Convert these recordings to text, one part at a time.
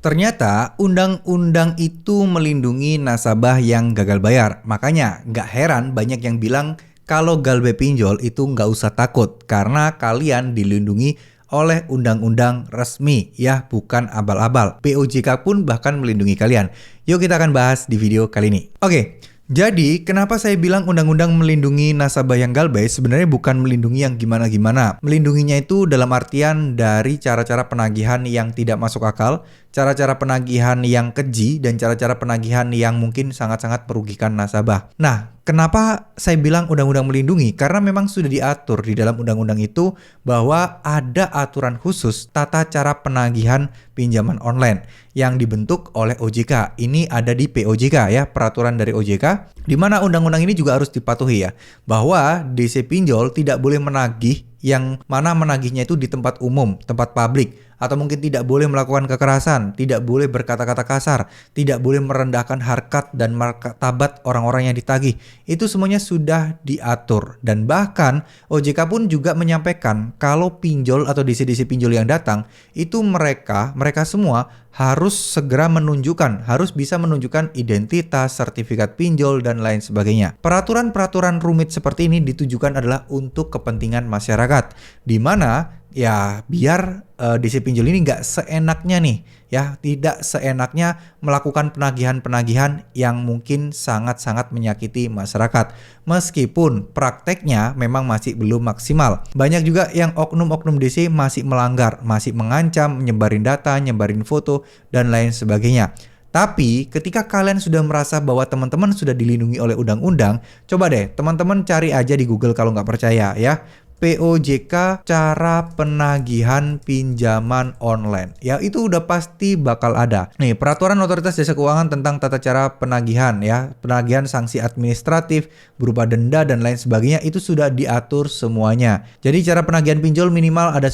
Ternyata undang-undang itu melindungi nasabah yang gagal bayar. Makanya nggak heran banyak yang bilang kalau galbay pinjol itu nggak usah takut karena kalian dilindungi oleh undang-undang resmi ya, bukan abal-abal. POJK pun bahkan melindungi kalian. Yuk kita akan bahas di video kali ini. Oke. Jadi, kenapa saya bilang undang-undang melindungi nasabah yang galbay sebenarnya bukan melindungi yang gimana-gimana. Melindunginya itu dalam artian dari cara-cara penagihan yang tidak masuk akal, cara-cara penagihan yang keji, dan cara-cara penagihan yang mungkin sangat-sangat merugikan nasabah. Nah, kenapa saya bilang undang-undang melindungi? Karena memang sudah diatur di dalam undang-undang itu bahwa ada aturan khusus tata cara penagihan pinjaman online yang dibentuk oleh OJK. Ini ada di POJK ya, peraturan dari OJK, di mana undang-undang ini juga harus dipatuhi ya, bahwa DC pinjol tidak boleh menagih yang mana menagihnya itu di tempat umum, tempat publik, atau mungkin tidak boleh melakukan kekerasan, tidak boleh berkata-kata kasar, tidak boleh merendahkan harkat dan martabat orang-orang yang ditagih. Itu semuanya sudah diatur. Dan bahkan OJK pun juga menyampaikan kalau pinjol atau DC-DC pinjol yang datang, itu mereka semua harus segera menunjukkan, harus bisa menunjukkan identitas, sertifikat pinjol, dan lain sebagainya. Peraturan-peraturan rumit seperti ini ditujukan adalah untuk kepentingan masyarakat, di mana ya biar DC pinjol ini nggak seenaknya nih ya, tidak seenaknya melakukan penagihan-penagihan yang mungkin sangat-sangat menyakiti masyarakat. Meskipun prakteknya memang masih belum maksimal. Banyak juga yang oknum-oknum DC masih melanggar, masih mengancam, nyebarin data, nyebarin foto, dan lain sebagainya. Tapi ketika kalian sudah merasa bahwa teman-teman sudah dilindungi oleh undang-undang, coba deh teman-teman cari aja di Google kalau nggak percaya ya. POJK cara penagihan pinjaman online. Ya itu udah pasti bakal ada. Nih, peraturan otoritas jasa keuangan tentang tata cara penagihan ya, penagihan sanksi administratif berupa denda dan lain sebagainya itu sudah diatur semuanya. Jadi cara penagihan pinjol minimal ada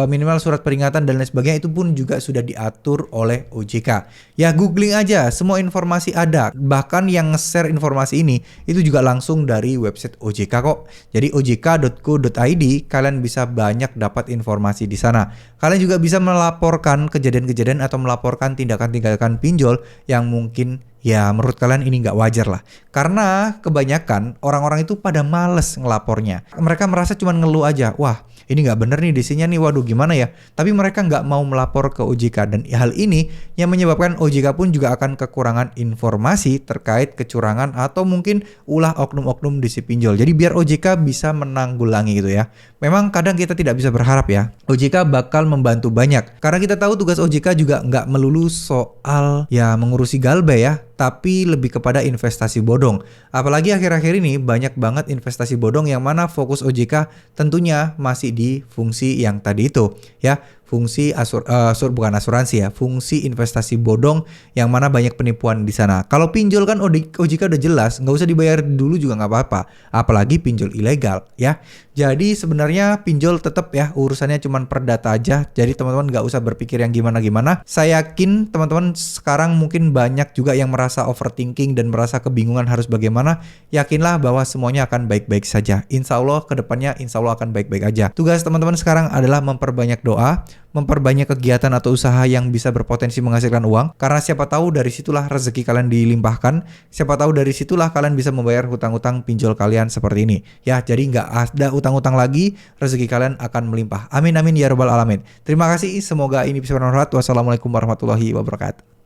minimal surat peringatan dan lain sebagainya itu pun juga sudah diatur oleh OJK. Ya googling aja, semua informasi ada. Bahkan yang nge-share informasi ini itu juga langsung dari website OJK kok. Jadi ojk.co.id kalian bisa banyak dapat informasi di sana. Kalian juga bisa melaporkan kejadian-kejadian atau melaporkan tindakan-tindakan pinjol yang mungkin ya menurut kalian ini nggak wajar lah. Karena kebanyakan orang-orang itu pada males ngelapornya. Mereka merasa cuma ngeluh aja. Wah ini nggak bener nih DC-nya nih, waduh gimana ya. Tapi mereka nggak mau melapor ke OJK. Dan hal ini yang menyebabkan OJK pun juga akan kekurangan informasi terkait kecurangan atau mungkin ulah oknum-oknum DC pinjol. Jadi biar OJK bisa menanggulangi gitu ya. Memang kadang kita tidak bisa berharap ya OJK bakal membantu banyak. Karena kita tahu tugas OJK juga nggak melulu soal ya mengurusi galbay ya, tapi lebih kepada investasi bodong. Apalagi akhir-akhir ini banyak banget investasi bodong yang mana fokus OJK tentunya masih di fungsi yang tadi itu ya. Fungsi bukan asuransi ya, fungsi investasi bodong yang mana banyak penipuan di sana. Kalau pinjol kan OJK udah jelas, nggak usah dibayar dulu juga nggak apa-apa. Apalagi pinjol ilegal ya. Jadi sebenarnya pinjol tetap ya urusannya cuma perdata aja. Jadi teman-teman nggak usah berpikir yang gimana-gimana. Saya yakin teman-teman sekarang mungkin banyak juga yang merasa overthinking dan merasa kebingungan harus bagaimana. Yakinlah bahwa semuanya akan baik-baik saja. Insya Allah kedepannya insya Allah akan baik-baik aja. Tugas teman-teman sekarang adalah memperbanyak doa, memperbanyak kegiatan atau usaha yang bisa berpotensi menghasilkan uang, karena siapa tahu dari situlah rezeki kalian dilimpahkan, siapa tahu dari situlah kalian bisa membayar hutang-hutang pinjol kalian seperti ini ya. Jadi nggak ada utang-utang lagi, rezeki kalian akan melimpah. Amin amin ya rabbal alamin. Terima kasih, semoga ini bisa bermanfaat. Wassalamualaikum warahmatullahi wabarakatuh.